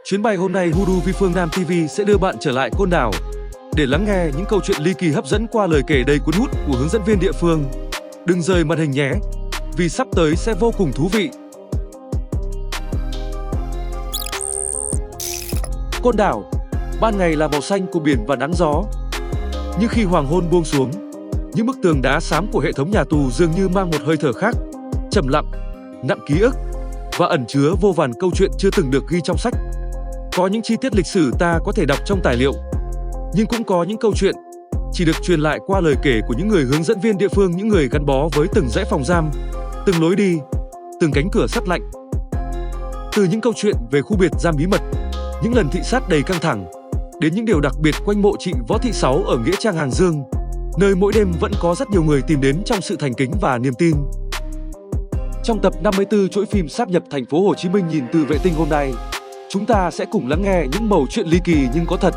Chuyến bay hôm nay Hulu Vi Phương Nam TV sẽ đưa bạn trở lại Côn Đảo để lắng nghe những câu chuyện ly kỳ hấp dẫn qua lời kể đầy cuốn hút của hướng dẫn viên địa phương. Đừng rời màn hình nhé, vì sắp tới sẽ vô cùng thú vị. Côn Đảo, ban ngày là màu xanh của biển và nắng gió. Nhưng khi hoàng hôn buông xuống, những bức tường đá xám của hệ thống nhà tù dường như mang một hơi thở khác, trầm lặng, nặng ký ức và ẩn chứa vô vàn câu chuyện chưa từng được ghi trong sách. Có những chi tiết lịch sử ta có thể đọc trong tài liệu, nhưng cũng có những câu chuyện chỉ được truyền lại qua lời kể của những người hướng dẫn viên địa phương, những người gắn bó với từng dãy phòng giam, từng lối đi, từng cánh cửa sắt lạnh. Từ những câu chuyện về khu biệt giam bí mật, những lần thị sát đầy căng thẳng, đến những điều đặc biệt quanh mộ chị Võ Thị Sáu ở Nghĩa Trang Hàng Dương, nơi mỗi đêm vẫn có rất nhiều người tìm đến trong sự thành kính và niềm tin. Trong tập 54 chuỗi phim sáp nhập thành phố Hồ Chí Minh nhìn từ vệ tinh hôm nay, chúng ta sẽ cùng lắng nghe những mẩu chuyện ly kỳ nhưng có thật,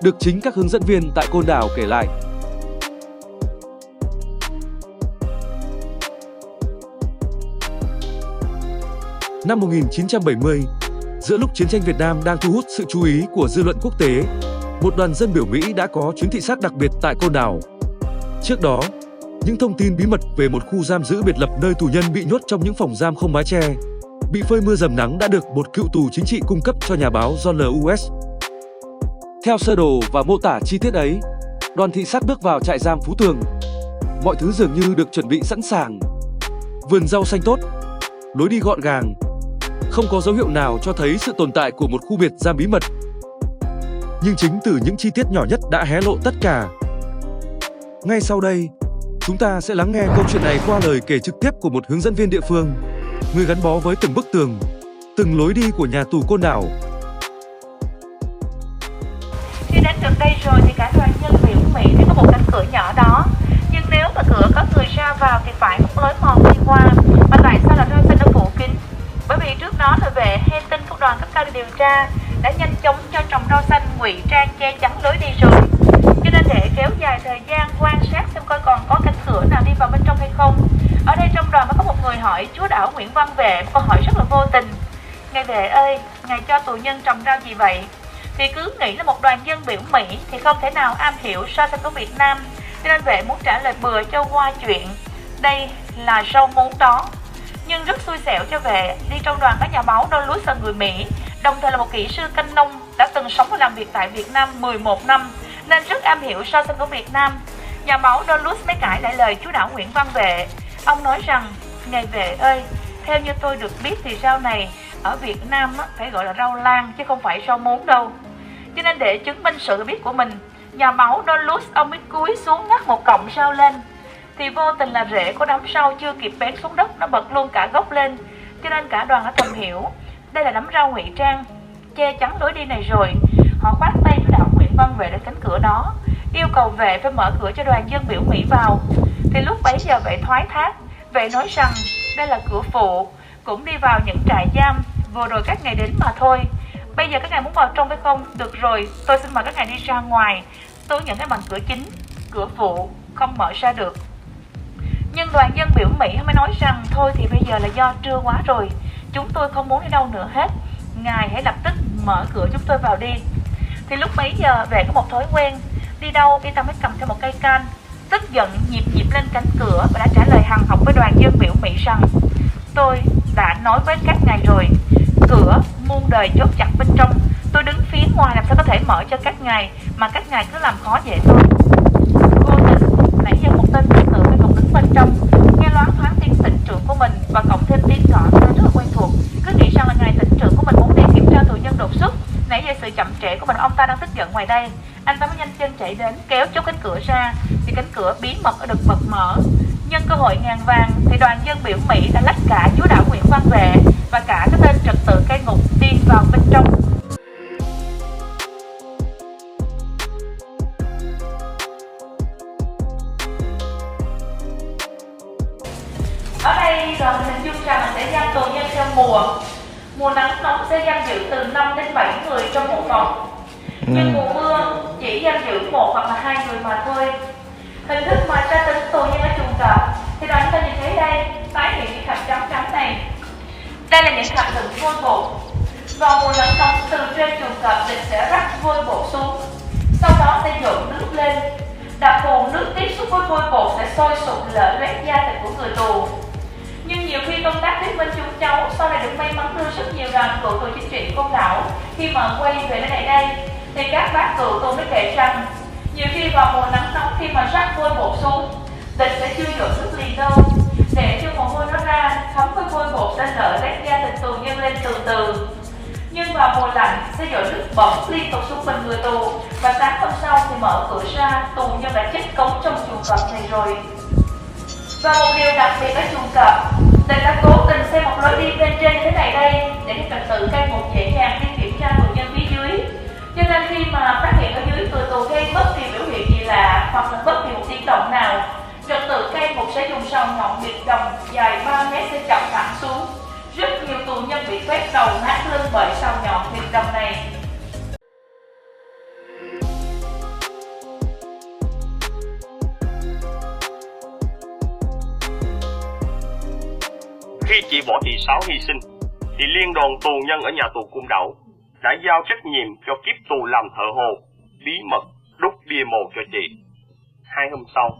được chính các hướng dẫn viên tại Côn Đảo kể lại. Năm 1970, giữa lúc chiến tranh Việt Nam đang thu hút sự chú ý của dư luận quốc tế, một đoàn dân biểu Mỹ đã có chuyến thị sát đặc biệt tại Côn Đảo. Trước đó, những thông tin bí mật về một khu giam giữ biệt lập nơi tù nhân bị nhốt trong những phòng giam không mái che, bị phơi mưa dầm nắng đã được một cựu tù chính trị cung cấp cho nhà báo John Lewis. Theo sơ đồ và mô tả chi tiết ấy, đoàn thị sát bước vào trại giam Phú Tường. Mọi thứ dường như được chuẩn bị sẵn sàng. Vườn rau xanh tốt, lối đi gọn gàng, không có dấu hiệu nào cho thấy sự tồn tại của một khu biệt giam bí mật. Nhưng chính từ những chi tiết nhỏ nhất đã hé lộ tất cả. Ngay sau đây, chúng ta sẽ lắng nghe câu chuyện này qua lời kể trực tiếp của một hướng dẫn viên địa phương, người gắn bó với từng bức tường, từng lối đi của nhà tù Côn Đảo. Khi đến được đây rồi thì cả đoàn nhân biểu Mỹ mới có một cánh cửa nhỏ đó. Nhưng nếu mà cửa có người ra vào thì phải một lối mòn đi qua. Mà tại sao là roi xanh đã phủ kín? Bởi vì trước đó là vệ hay tin của đoàn cấp cao điều tra đã nhanh chóng cho trồng rau xanh ngụy trang che chắn lối đi rồi. Cho nên để kéo dài thời gian quan sát xem coi còn có cánh cửa nào đi vào bên trong hay không. Ở đây trong đoàn mới có một người hỏi chúa đảo Nguyễn Văn Vệ một câu hỏi rất là vô tình. Ngài Vệ ơi, ngài cho tù nhân trồng rau gì vậy? Thì cứ nghĩ là một đoàn dân biểu Mỹ thì không thể nào am hiểu so sánh của Việt Nam, cho nên Vệ muốn trả lời bừa cho qua chuyện. Đây là rau muống đó. Nhưng rất xui xẻo cho Vệ, đi trong đoàn có nhà báo Don Lewis là người Mỹ, đồng thời là một kỹ sư canh nông, đã từng sống và làm việc tại Việt Nam 11 năm, nên rất am hiểu so sánh của Việt Nam. Nhà báo Don Lewis mới cãi lại lời chú đảo Nguyễn Văn Vệ. Ông nói rằng, ngài Vệ ơi, theo như tôi được biết thì rau này ở Việt Nam phải gọi là rau lang chứ không phải rau muống đâu. Cho nên để chứng minh sự biết của mình, nhà báo Don Lewis ông mới cúi xuống ngắt một cọng rau lên. Thì vô tình là rễ của đám rau chưa kịp bén xuống đất, nó bật luôn cả gốc lên. Cho nên cả đoàn đã thầm hiểu, đây là đám rau ngụy trang, che chắn lối đi này rồi. Họ khoát tay chú đảo Nguyễn Văn Vệ đến cánh cửa đó, yêu cầu Vệ phải mở cửa cho đoàn dân biểu Mỹ vào. Thì lúc bấy giờ Vệ thoái thác, Vệ nói rằng đây là cửa phụ, cũng đi vào những trại giam vừa rồi các ngài đến mà thôi. Bây giờ các ngài muốn vào trong phải không? Được rồi, tôi xin mời các ngài đi ra ngoài. Tôi nhận cái bằng cửa chính, cửa phụ không mở ra được. Nhưng đoàn dân biểu Mỹ mới nói rằng thôi thì bây giờ là do trưa quá rồi, chúng tôi không muốn đi đâu nữa hết, ngài hãy lập tức mở cửa chúng tôi vào đi. Thì lúc bấy giờ Vệ có một thói quen, đi đâu đi ta mới cầm theo một cây can, tức giận nhịp nhịp lên cánh cửa và đã trả lời hằn học với đoàn dân biểu Mỹ rằng tôi đã nói với các ngài rồi, cửa muôn đời chốt chặt bên trong, tôi đứng phía ngoài làm sao có thể mở cho các ngài mà các ngài cứ làm khó dễ tôi. Vô tình nãy giờ một tên nữ tử cũng đứng bên trong, nghe loáng thoáng tiếng tỉnh trưởng của mình và cộng thêm tiếng gọi rất là quen thuộc, cứ nghĩ rằng là ngài tỉnh trưởng của mình muốn đi kiểm tra tù nhân đột xuất. Nãy giờ sự chậm trễ của mình, ông ta đang tức giận ngoài đây. Anh ta mới nhanh chân chạy đến kéo chốt cánh cửa ra, thì cánh cửa bí mật đã được bật mở. Nhân cơ hội ngàn vàng thì đoàn dân biểu Mỹ đã lách cả chúa đảo Nguyễn Văn Vệ và cả cái tên trật tự cai ngục đi vào bên trong. Ở đây rồi mình hình dung rằng sẽ giam tù nhân theo mùa nắng nóng sẽ giam giữ từ 5 đến 7 người trong một phòng. Nhưng mùa mưa chỉ giam giữ 1 hoặc là 2 người mà thôi. Hình thức mà tra tấn tù nhân ở chuồng cọp thì đoàn ta nhìn thấy đây, tái hiện những hạt trắng trắng này. Đây là những hạt đựng vôi bột. Vào mùa nắng nóng, từ trên chuồng cọp Địch sẽ rắc vôi bột xuống, sau đó sẽ dội nước lên. Đặc thù nước tiếp xúc với vôi bột sẽ sôi sục lở loét da thịt của người tù. Nhưng nhiều khi công tác thuyết minh chúng cháu sau này được may mắn đưa rất nhiều đoàn cựu tù chính trị Côn Đảo khi mà quay về nơi này đây, thì các bác cựu tù mới kể rằng nhiều khi vào mùa nắng nóng khi mà rắc vôi bột xuống, Địch sẽ chưa dội nước liền đâu, để cho mồ hôi nó ra thấm với vôi bột sẽ lở loét da thịt tù nhân lên từ từ. Nhưng vào mùa lạnh sẽ dội nước bẩn liên tục xuống mình người tù, và sáng hôm sau thì mở cửa ra, tù nhân đã chết cống trong chuồng cọp này rồi. Và một điều đặc biệt ở chuồng cọp, Địch đã cố tình xây một lối đi bên trên như thế này đây, để cho trật tự cai ngục dễ dàng đi kiểm tra tù nhân phía dưới. Cho nên khi mà phát hiện ở dưới người tù gây bất kỳ biểu hiện gì lạ hoặc là bất kỳ một tiếng động nào, trật tự cai ngục sẽ dùng sào nhọn bịt đồng dài 3 mét sẽ chọc thẳng xuống. Rất nhiều tù nhân bị quét đầu nát lưng bởi sào nhọn bịt đồng này. Khi chị Võ Thị Sáu hy sinh, thì liên đoàn tù nhân ở nhà tù Côn Đảo đã giao trách nhiệm cho kiếp tù làm thợ hồ bí mật đúc bia mộ cho chị. 2 hôm sau,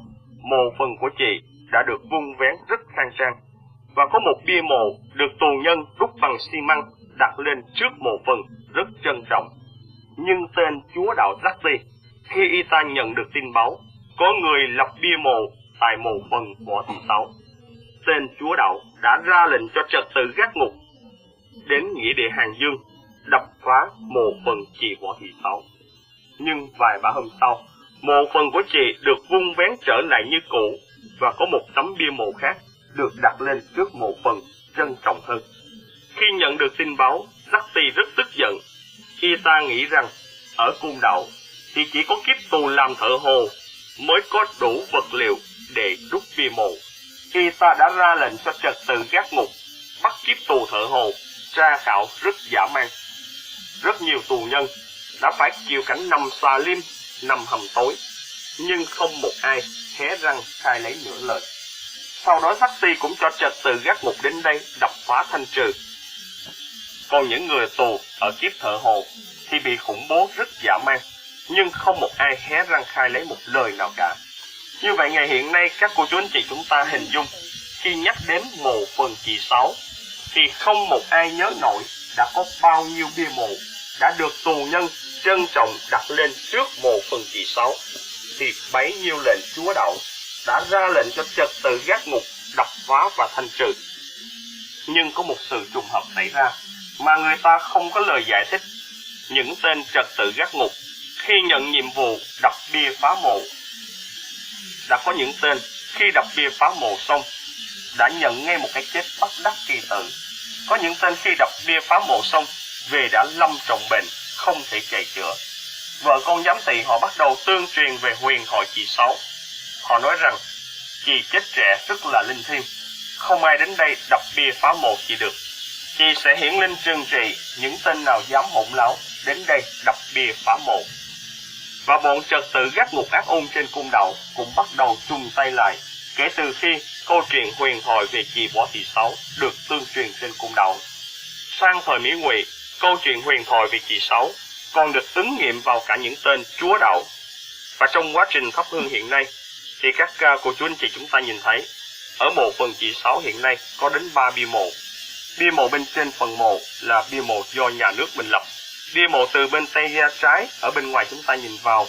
mộ phần của chị đã được vun vén rất khang trang, và có một bia mộ được tù nhân đúc bằng xi măng đặt lên trước mộ phần rất trân trọng. Nhưng tên chúa đạo Zaki, khi y ta nhận được tin báo có người lập bia mộ tại mộ phần Võ Thị Sáu, tên chúa đạo đã ra lệnh cho trật tự gác ngục đến nghĩa địa Hàng Dương đập phá mộ phần chị Võ Thị Sáu. Nhưng vài ba hôm sau, mộ phần của chị được vun vén trở lại như cũ, và có một tấm bia mộ khác được đặt lên trước mộ phần trân trọng hơn. Khi nhận được tin báo, Zaki rất tức giận. Y ta nghĩ rằng ở Côn Đảo thì chỉ có kiếp tù làm thợ hồ mới có đủ vật liệu để đúc bia mộ. Y ta đã ra lệnh cho trật tự gác ngục bắt kiếp tù thợ hồ tra khảo rất dã man. Rất nhiều tù nhân đã phải chịu cảnh nằm xà lim, nằm hầm tối, nhưng không một ai hé răng khai lấy nửa lời. Sau đó Zaki cũng cho trật tự gác ngục đến đây đập phá thanh trừ. Còn những người tù ở kiếp thợ hồ thì bị khủng bố rất dã man, nhưng không một ai hé răng khai lấy một lời nào cả. Như vậy ngày hiện nay các cô chú anh chị chúng ta hình dung, khi nhắc đến mộ phần chị Sáu thì không một ai nhớ nổi đã có bao nhiêu bia mộ đã được tù nhân trân trọng đặt lên trước mộ phần chị Sáu, thì bấy nhiêu lệnh chúa đạo đã ra lệnh cho trật tự gác ngục đập phá và thanh trừ. Nhưng có một sự trùng hợp xảy ra mà người ta không có lời giải thích. Những tên trật tự gác ngục khi nhận nhiệm vụ đập bia phá mộ, đã có những tên khi đập bia phá mộ xong đã nhận ngay một cái chết bất đắc kỳ tử. Có những tên khi đập bia phá mộ xong về đã lâm trọng bệnh, không thể chạy chữa. Vợ con giám thị họ bắt đầu tương truyền về huyền thoại chị Sáu. Họ nói rằng chị chết trẻ rất là linh thiêng, không ai đến đây đập bia phá mộ chị được. Chị sẽ hiển linh trừng trị những tên nào dám hỗn láo đến đây đập bia phá mộ. Và bọn trật tự gác ngục ác ôn trên Côn Đảo cũng bắt đầu chung tay lại kể từ khi câu chuyện huyền thoại về chị Võ Thị Sáu được tương truyền trên Côn Đảo. Sang thời Mỹ Ngụy, câu chuyện huyền thoại về chị Sáu còn được ứng nghiệm vào cả những tên chúa đạo. Và trong quá trình thắp hương hiện nay thì các cô chú anh chị chúng ta nhìn thấy ở mộ phần chị Sáu hiện nay có đến 3 bia mộ. Bia mộ bên trên phần mộ là bia mộ do nhà nước mình lập. Bia mộ từ bên tay trái ở bên ngoài chúng ta nhìn vào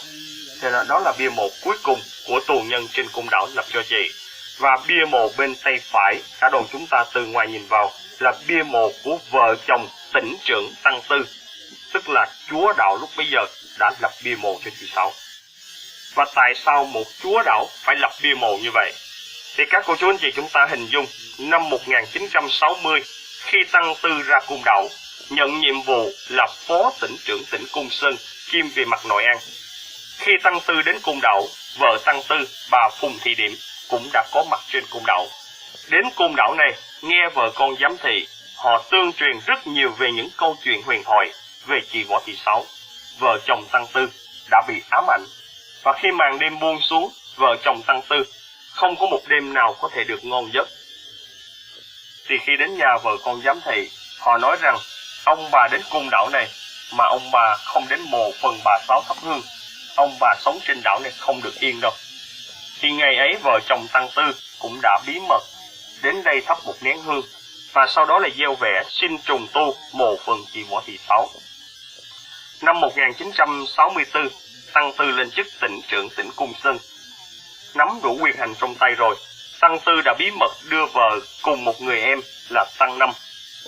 thì đó là bia mộ cuối cùng của tù nhân trên Côn Đảo lập cho chị. Và bia mộ bên tay phải cả đoàn chúng ta từ ngoài nhìn vào là bia mộ của vợ chồng tỉnh trưởng Tăng Tư, tức là chúa đạo lúc bấy giờ đã lập bia mộ cho chị Sáu. Và tại sao một chúa đạo phải lập bia mộ như vậy? Thì các cô chú anh chị chúng ta hình dung năm 1960 khi Tăng Tư ra Côn Đảo nhận nhiệm vụ là phó tỉnh trưởng tỉnh Côn Sơn kiêm về mặt nội an. Khi Tăng Tư đến Côn Đảo, vợ Tăng Tư, bà Phùng Thị Điểm cũng đã có mặt trên Côn Đảo. Đến Côn Đảo này, nghe vợ con giám thị, họ tương truyền rất nhiều về những câu chuyện huyền thoại về chị Võ Thị Sáu. Vợ chồng Tăng Tư đã bị ám ảnh, và khi màn đêm buông xuống, vợ chồng Tăng Tư không có một đêm nào có thể được ngon giấc. Thì khi đến nhà vợ con giám thị, họ nói rằng Ông bà đến cung đảo này mà ông bà không đến mồ phần bà Sáu thắp hương, ông bà sống trên đảo này không được yên đâu. Thì ngày ấy vợ chồng Tăng Tư cũng đã bí mật đến đây thắp một nén hương, và sau đó là gieo vẽ xin trùng tu mồ phần chị Võ Thị Sáu. Năm 1964, Tăng Tư lên chức tỉnh trưởng tỉnh Cung Sơn. Nắm đủ quyền hành trong tay rồi, Tăng Tư đã bí mật đưa vợ cùng một người em là Tăng Năm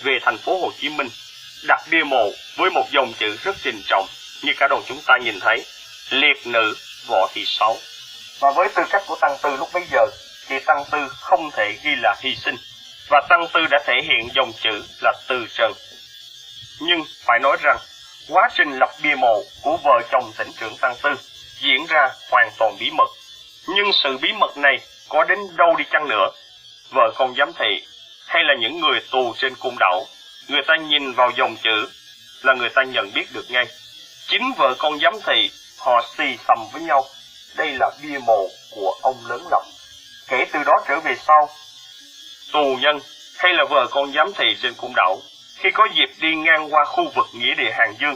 về thành phố Hồ Chí Minh, đặt bia mộ với một dòng chữ rất trình trọng như cả đoàn chúng ta nhìn thấy: liệt nữ Võ Thị Sáu. Và với tư cách của Tăng Tư lúc bấy giờ thì Tăng Tư không thể ghi là hy sinh, và Tăng Tư đã thể hiện dòng chữ là từ trần. Nhưng phải nói rằng quá trình lập bia mộ của vợ chồng tỉnh trưởng Tăng Tư diễn ra hoàn toàn bí mật. Nhưng sự bí mật này có đến đâu đi chăng nữa, vợ con giám thị hay là những người tù trên cung đảo, người ta nhìn vào dòng chữ là người ta nhận biết được ngay. Chính vợ con giám thị họ xì xầm với nhau, đây là bia mộ của ông lớn lập. Kể từ đó trở về sau, tù nhân hay là vợ con giám thị trên cung đảo khi có dịp đi ngang qua khu vực nghĩa địa Hàng Dương,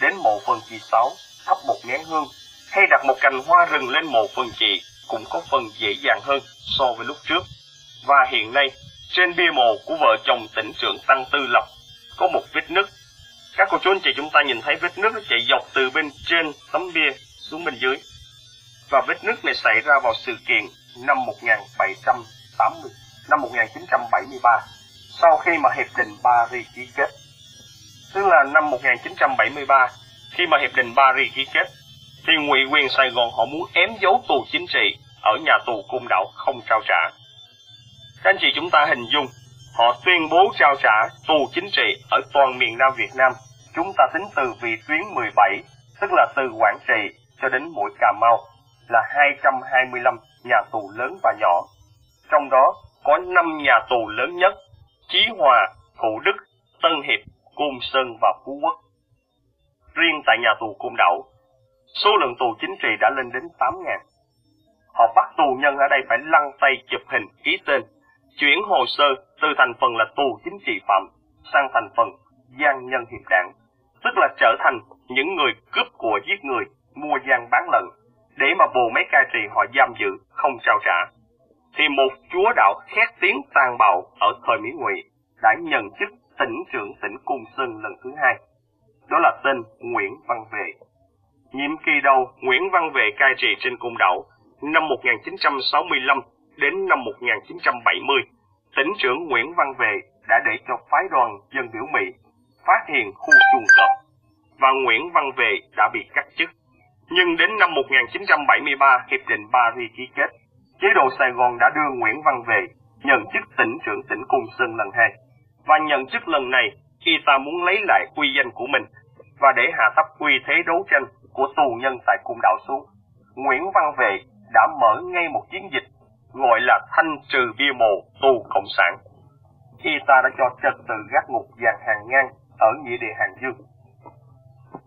đến mộ phần chị Sáu thắp một nén hương hay đặt một cành hoa rừng lên mộ phần chị cũng có phần dễ dàng hơn so với lúc trước. Và hiện nay trên bia mộ của vợ chồng tỉnh trưởng Tăng Tư Lập có một vết nứt. Các cô chú anh chị chúng ta nhìn thấy vết nứt nó chạy dọc từ bên trên tấm bia xuống bên dưới. Và vết nứt này xảy ra vào sự kiện năm 1973, sau khi mà Hiệp định Paris ký kết. Tức là năm 1973, khi mà Hiệp định Paris ký kết, thì Ngụy quyền Sài Gòn họ muốn ém dấu tù chính trị ở nhà tù Côn Đảo không trao trả. Các anh chị chúng ta hình dung, họ tuyên bố trao trả tù chính trị ở toàn miền Nam Việt Nam. Chúng ta tính từ vị tuyến 17, tức là từ Quảng Trị cho đến mũi Cà Mau, là 225 nhà tù lớn và nhỏ. Trong đó có 5 nhà tù lớn nhất: Chí Hòa, Thủ Đức, Tân Hiệp, Côn Sơn và Phú Quốc. Riêng tại nhà tù Côn Đảo, số lượng tù chính trị đã lên đến 8.000. Họ bắt tù nhân ở đây phải lăn tay chụp hình ký tên, chuyển hồ sơ từ thành phần là tù chính trị phạm sang thành phần gian nhân hiệp đảng, tức là trở thành những người cướp của giết người, mua gian bán lận, để mà bộ máy cai trị họ giam giữ không trao trả. Thì một chúa đạo khét tiếng tàn bạo ở thời Mỹ Ngụy đã nhận chức tỉnh trưởng tỉnh Cung Sơn lần thứ 2. Đó là tên Nguyễn Văn Vệ. Nhiệm kỳ đầu Nguyễn Văn Vệ cai trị trên Côn Đảo năm 1965 đến năm 1970, tỉnh trưởng Nguyễn Văn Vệ đã để cho phái đoàn dân biểu Mỹ phát hiện khu chuồng cọp, và Nguyễn Văn Vệ đã bị cắt chức. Nhưng đến năm 1973, Hiệp định Paris ký kết, chế độ Sài Gòn đã đưa Nguyễn Văn Vệ nhận chức tỉnh trưởng tỉnh Cung Sơn lần 2. Và nhận chức lần này, y ta muốn lấy lại uy danh của mình, và để hạ thấp uy thế đấu tranh của tù nhân tại Côn Đảo xuống, Nguyễn Văn Vệ đã mở ngay một chiến dịch gọi là thanh trừ bia mộ tù cộng sản. Y ta đã cho trật tự gác ngục dàn hàng ngang ở nghĩa địa Hàng Dương.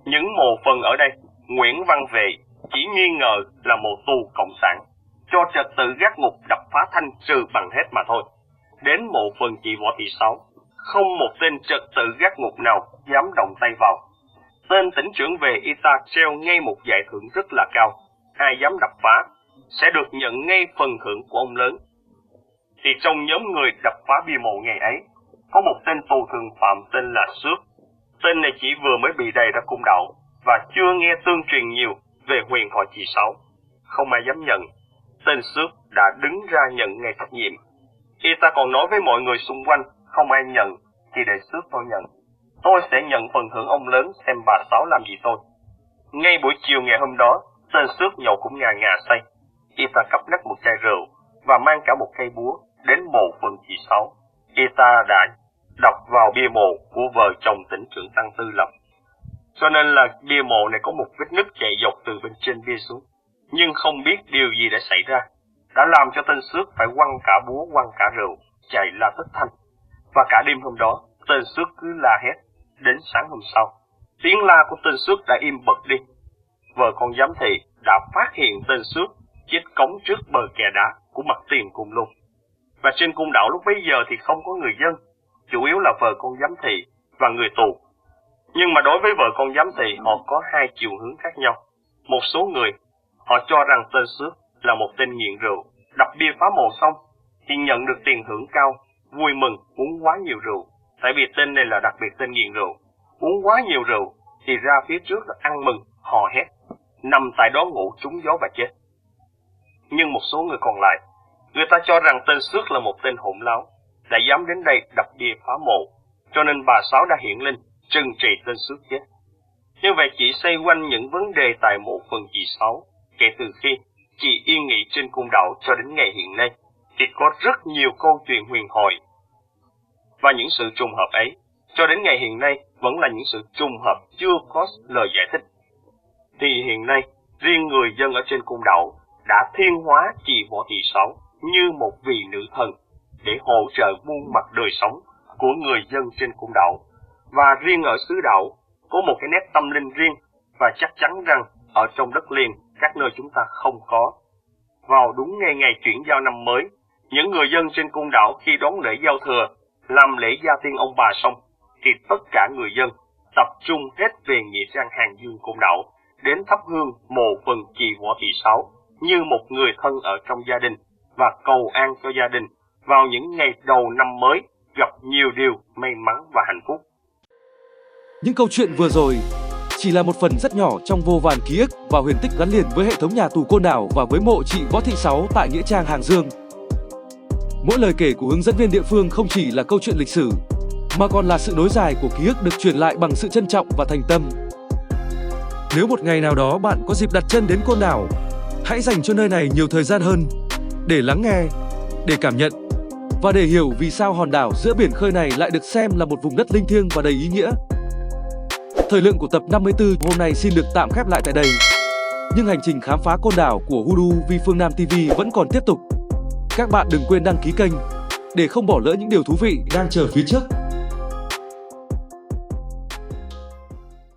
Những mộ phần ở đây, Nguyễn Văn Vệ chỉ nghi ngờ là mộ tù cộng sản, cho trật tự gác ngục đập phá thanh trừ bằng hết mà thôi. Đến mộ phần chị Võ Thị Sáu, không một tên trật tự gác ngục nào dám động tay vào. Tên tỉnh trưởng Về y ta treo ngay một giải thưởng rất là cao, ai dám đập phá sẽ được nhận ngay phần thưởng của ông lớn. Thì trong nhóm người đập phá bia mộ ngày ấy, có một tên tù thường phạm tên là Xước. Tên này chỉ vừa mới bị đầy ra Côn Đảo và chưa nghe tương truyền nhiều về huyền thoại chị Sáu. Không ai dám nhận. Tên Xước đã đứng ra nhận ngay trách nhiệm. Y ta còn nói với mọi người xung quanh, không ai nhận thì để Xước tôi nhận. Tôi sẽ nhận phần thưởng ông lớn xem bà Sáu làm gì tôi. Ngay buổi chiều ngày hôm đó, tên Xước nhậu cũng ngà ngà say. Y ta cắp nách một chai rượu và mang cả một cây búa đến mộ phần chị Sáu. Y ta đã đập vào bia mộ của vợ chồng tỉnh trưởng Tăng Tư Lập. Cho nên là bia mộ này có một vết nứt chạy dọc từ bên trên bia xuống. Nhưng không biết điều gì đã xảy ra, đã làm cho tên Xước phải quăng cả búa quăng cả rượu, chạy la thất thanh. Và cả đêm hôm đó, tên Xước cứ la hét. Đến sáng hôm sau, tiếng la của tên Xước đã im bặt đi. Vợ con giám thị đã phát hiện tên Xước chết cống trước bờ kè đá của mặt tiền Côn Lôn. Và trên Côn Đảo lúc bấy giờ thì không có người dân, chủ yếu là vợ con giám thị và người tù Nhưng mà đối với vợ con giám thị, họ có hai chiều hướng khác nhau. Một số người, họ cho rằng tên Xước là một tên nghiện rượu, đập bia phá mộ xong thì nhận được tiền thưởng cao, vui mừng uống quá nhiều rượu. Tại vì tên này là đặc biệt tên nghiện rượu. Uống quá nhiều rượu thì ra phía trước là ăn mừng, hò hét, nằm tại đó ngủ trúng gió và chết. Nhưng một số người còn lại, người ta cho rằng tên Xước là một tên hỗn láo, đã dám đến đây đập bia phá mộ, cho nên bà Sáu đã hiện lên trừng trị tên Xước chết. Như vậy chỉ xoay quanh những vấn đề tại mộ phần chị Sáu, kể từ khi chị yên nghỉ trên cung đảo cho đến ngày hiện nay, thì có rất nhiều câu chuyện huyền thoại. Và những sự trùng hợp ấy, cho đến ngày hiện nay, vẫn là những sự trùng hợp chưa có lời giải thích. Thì hiện nay, riêng người dân ở trên cung đảo đã thiên hóa chị Võ Thị Sáu như một vị nữ thần để hỗ trợ muôn mặt đời sống của người dân trên cung đảo. Và riêng ở xứ đảo, có một cái nét tâm linh riêng và chắc chắn rằng ở trong đất liền, các nơi chúng ta không có. Vào đúng ngày chuyển giao năm mới, những người dân trên cung đảo khi đón lễ giao thừa, làm lễ gia tiên ông bà xong, thì tất cả người dân tập trung hết về nghĩa trang Hàng Dương cung đảo, đến thắp hương mộ phần chị Võ Thị Sáu như một người thân ở trong gia đình và cầu an cho gia đình vào những ngày đầu năm mới gặp nhiều điều may mắn và hạnh phúc. Những câu chuyện vừa rồi chỉ là một phần rất nhỏ trong vô vàn ký ức và huyền tích gắn liền với hệ thống nhà tù Côn Đảo và với mộ chị Võ Thị Sáu tại nghĩa trang Hàng Dương. Mỗi lời kể của hướng dẫn viên địa phương không chỉ là câu chuyện lịch sử, mà còn là sự nối dài của ký ức được truyền lại bằng sự trân trọng và thành tâm. Nếu một ngày nào đó bạn có dịp đặt chân đến Côn Đảo, hãy dành cho nơi này nhiều thời gian hơn để lắng nghe, để cảm nhận và để hiểu vì sao hòn đảo giữa biển khơi này lại được xem là một vùng đất linh thiêng và đầy ý nghĩa. Thời lượng của tập 54 hôm nay xin được tạm khép lại tại đây. Nhưng hành trình khám phá Côn Đảo của Hulu Vi Phương Nam TV vẫn còn tiếp tục. Các bạn đừng quên đăng ký kênh để không bỏ lỡ những điều thú vị đang chờ phía trước.